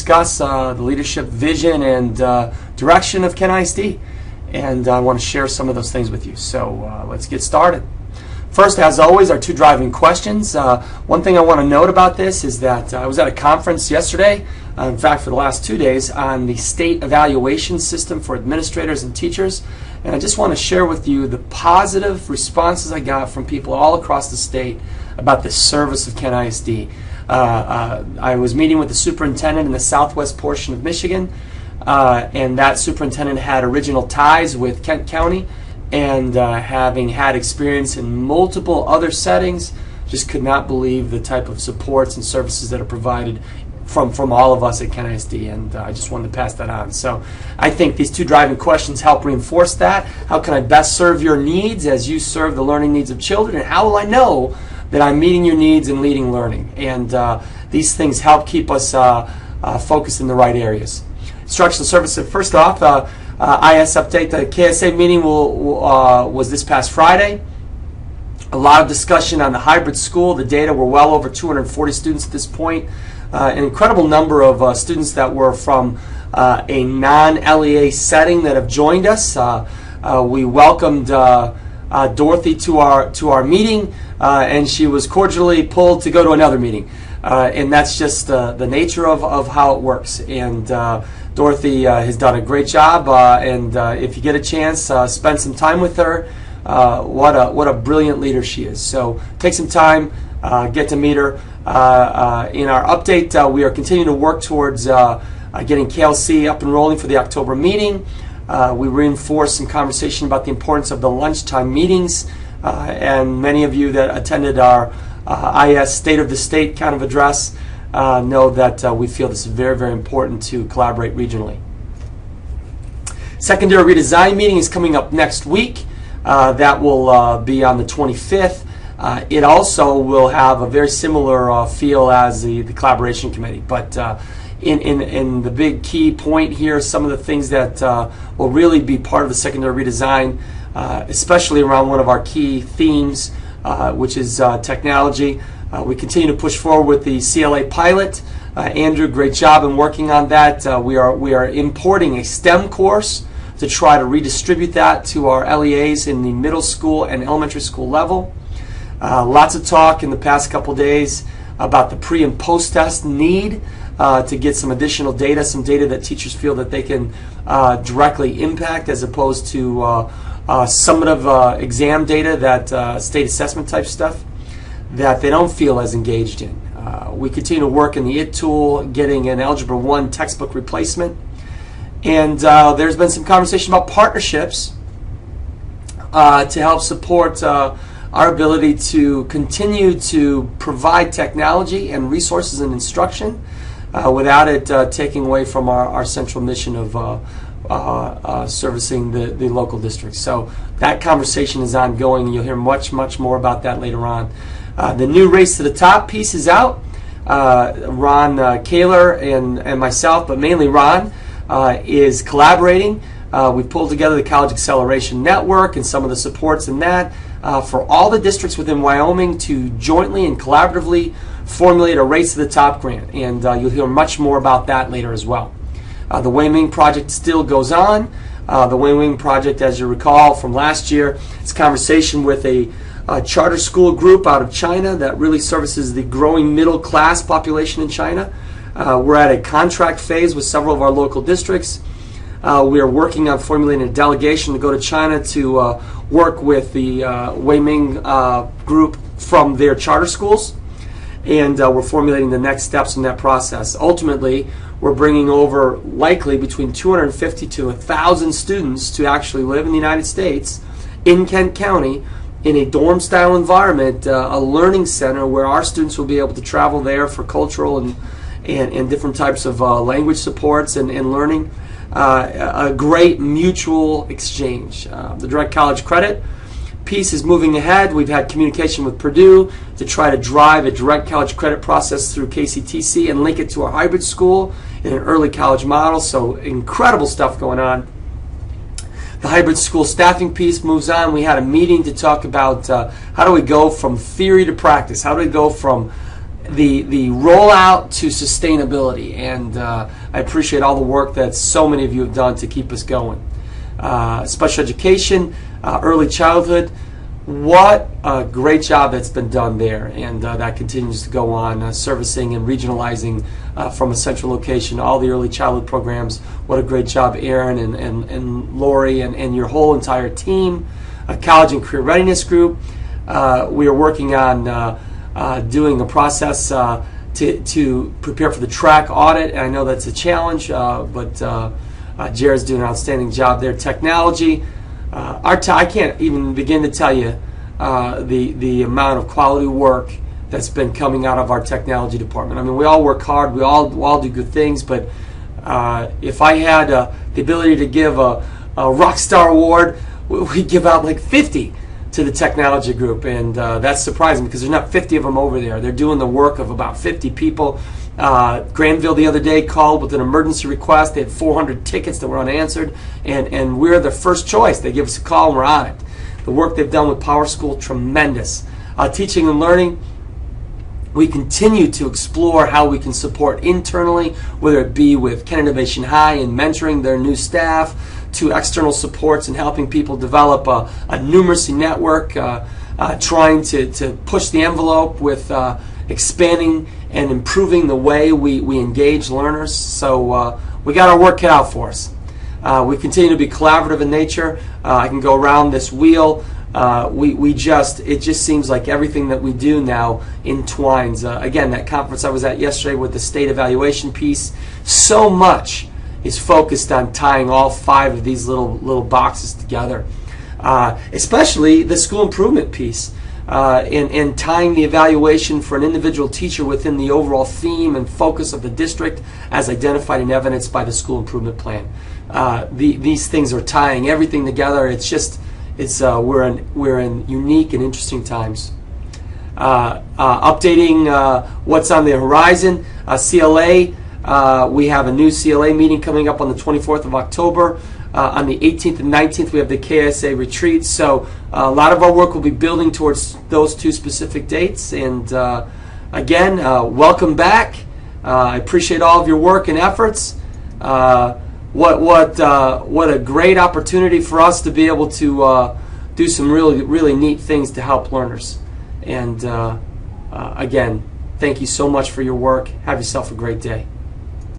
discuss the leadership vision and direction of Kent ISD. And I want to share some of those things with you. So let's get started. First, as always, our two driving questions. One thing I want to note about this is that I was at a conference yesterday, in fact for the last 2 days, on the state evaluation system for administrators and teachers. And I just want to share with you the positive responses I got from people all across the state about the service of Kent ISD. I was meeting with the superintendent in the southwest portion of Michigan, and that superintendent had original ties with Kent County, and having had experience in multiple other settings, just could not believe the type of supports and services that are provided from all of us at Kent ISD, and I just wanted to pass that on. So I think these two driving questions help reinforce that. How can I best serve your needs as you serve the learning needs of children, and how will I know that I'm meeting your needs and leading learning? And these things help keep us focused in the right areas. Instructional services, first off, IS update. The KSA meeting was this past Friday. A lot of discussion on the hybrid school. The data were well over 240 students at this point. An incredible number of students that were from a non-LEA setting that have joined us. We welcomed Dorothy to our meeting, and she was cordially pulled to go to another meeting. And that's just the nature of how it works. And Dorothy has done a great job, and if you get a chance, spend some time with her. What a brilliant leader she is. So take some time, get to meet her. In our update, we are continuing to work towards getting KLC up and rolling for the October meeting. We reinforced some conversation about the importance of the lunchtime meetings, and many of you that attended our IS State of the State kind of address know that we feel this is very, very important to collaborate regionally. Secondary redesign meeting is coming up next week. That will be on the 25th. It also will have a very similar feel as the collaboration committee. But in the big key point here, some of the things that will really be part of the secondary redesign, especially around one of our key themes, which is technology. We continue to push forward with the CLA pilot. Andrew, great job in working on that. We are importing a STEM course to try to redistribute that to our LEAs in the middle school and elementary school level. Lots of talk in the past couple days about the pre and post test need to get some additional data, some data that teachers feel that they can directly impact, as opposed to summative exam data, that state assessment type stuff that they don't feel as engaged in. We continue to work in the IT tool, getting an Algebra 1 textbook replacement. And there's been some conversation about partnerships to help support our ability to continue to provide technology and resources and instruction without it taking away from our central mission of servicing the local districts. So that conversation is ongoing, and you'll hear much, much more about that later on. The new Race to the Top piece is out. Ron Kaler and myself, but mainly Ron, is collaborating. We've pulled together the College Acceleration Network and some of the supports in that for all the districts within Wyoming to jointly and collaboratively formulate a Race to the Top grant. And you'll hear much more about that later as well. The Wyoming project still goes on. The Wyoming project, as you recall from last year, it's a conversation with a charter school group out of China that really services the growing middle class population in China. We're at a contract phase with several of our local districts. We are working on formulating a delegation to go to China to work with the Weiming group from their charter schools, and we're formulating the next steps in that process. Ultimately, we're bringing over likely between 250 to 1,000 students to actually live in the United States in Kent County in a dorm-style environment, a learning center where our students will be able to travel there for cultural and different types of language supports and learning. A great mutual exchange. The direct college credit piece is moving ahead. We've had communication with Purdue to try to drive a direct college credit process through KCTC and link it to our hybrid school in an early college model. So incredible stuff going on. The hybrid school staffing piece moves on. We had a meeting to talk about how do we go from theory to practice? How do we go from the rollout to sustainability, and I appreciate all the work that so many of you have done to keep us going. Special education, early childhood, what a great job that's been done there, and that continues to go on, servicing and regionalizing from a central location all the early childhood programs. What a great job, Aaron and Lori and your whole entire team. College and Career Readiness Group, we are working on doing a process to prepare for the track audit, and I know that's a challenge, but Jared's doing an outstanding job there. Technology, I can't even begin to tell you the amount of quality work that's been coming out of our technology department. I mean, we all work hard, we all do good things, but if I had the ability to give a rock star award, we'd give out like 50 to the technology group, and that's surprising because there's not 50 of them over there. They're doing the work of about 50 people. Granville the other day called with an emergency request. They had 400 tickets that were unanswered, and we're the first choice. They give us a call and we're on it. The work they've done with Power School, tremendous. Teaching and learning, we continue to explore how we can support internally, whether it be with Ken Innovation High and mentoring their new staff, to external supports and helping people develop a numeracy network, trying to push the envelope with expanding and improving the way we engage learners. So we got our work cut out for us. We continue to be collaborative in nature. I can go around this wheel. It just seems like everything that we do now entwines. Again, that conference I was at yesterday with the state evaluation piece, so much is focused on tying all 5 of these little boxes together, especially the school improvement piece, and tying the evaluation for an individual teacher within the overall theme and focus of the district as identified and evidenced by the school improvement plan. These things are tying everything together. We're in unique and interesting times. Updating what's on the horizon. CLA. We have a new CLA meeting coming up on the 24th of October. On the 18th and 19th, we have the KSA retreat. So a lot of our work will be building towards those 2 specific dates. And again, welcome back. I appreciate all of your work and efforts. What a great opportunity for us to be able to do some really neat things to help learners. And again, thank you so much for your work. Have yourself a great day.